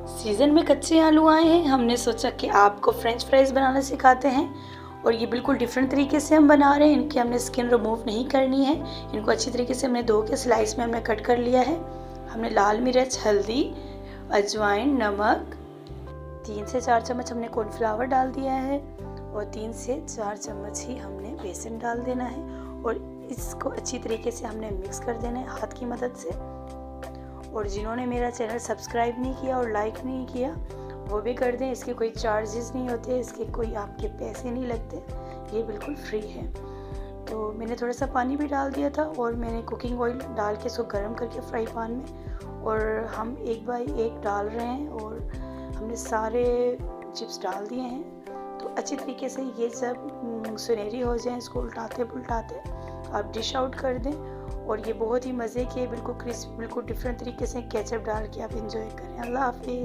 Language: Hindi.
सीज़न में कच्चे आलू आए हैं, हमने सोचा कि आपको फ्रेंच फ्राइज़ बनाना सिखाते हैं। और ये बिल्कुल डिफरेंट तरीके से हम बना रहे हैं। इनकी हमने स्किन रिमूव नहीं करनी है। इनको अच्छी तरीके से हमने धो के स्लाइस में हमने कट कर लिया है। हमने लाल मिर्च, हल्दी, अजवाइन, नमक, 3 से 4 चम्मच हमने कॉर्नफ्लावर डाल दिया है और 3 से 4 चम्मच ही हमने बेसन डाल देना है और इसको अच्छी तरीके से हमने मिक्स कर देना है हाथ की मदद से। और जिन्होंने मेरा चैनल सब्सक्राइब नहीं किया और लाइक नहीं किया वो भी कर दें। इसके कोई चार्जेस नहीं होते, इसके कोई आपके पैसे नहीं लगते, ये बिल्कुल फ्री है। तो मैंने थोड़ा सा पानी भी डाल दिया था और मैंने कुकिंग ऑयल डाल के इसको गर्म करके फ्राई पैन में और हम एक बाय एक डाल रहे हैं और हमने सारे चिप्स डाल दिए हैं। तो अच्छी तरीके से ये सब सुनहरी हो जाए, इसको उल्टाते पुलटाते आप डिश आउट कर दें। और ये बहुत ही मज़े के बिल्कुल क्रिस्प, बिल्कुल डिफरेंट तरीके से केचप डाल के आप इंजॉय करें। अल्लाह हाफिज़।